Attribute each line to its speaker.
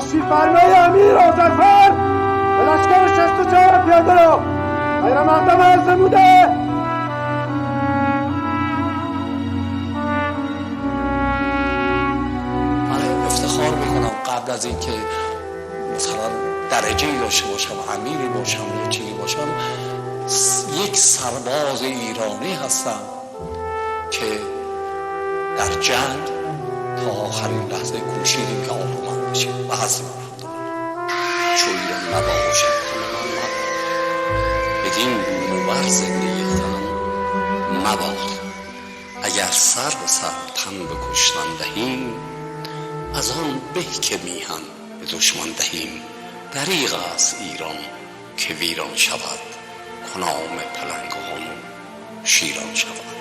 Speaker 1: تشریف فرمای امیر آذرفر به لشکر 64 پیاده رو غیر مقدم عرض نموده.
Speaker 2: من افتخار میکنم قبل از اینکه مثلا درجه‌ای داشته باشم، امیری باشم یا چیزی باشم، یک سرباز ایرانی هستم که در جنگ تا آخرین لحظه کوشیدیم که آبرومند بشیم و هستیم. چو ایران نباشد من مباد، بدین گونه بر زندگی خودم مباد. اگر سر به سر تن به کشتن دهیم، از آن به که میهن به دشمن دهیم. دریغ است ایران که ویران شود، کنام پلنگان شیران شود.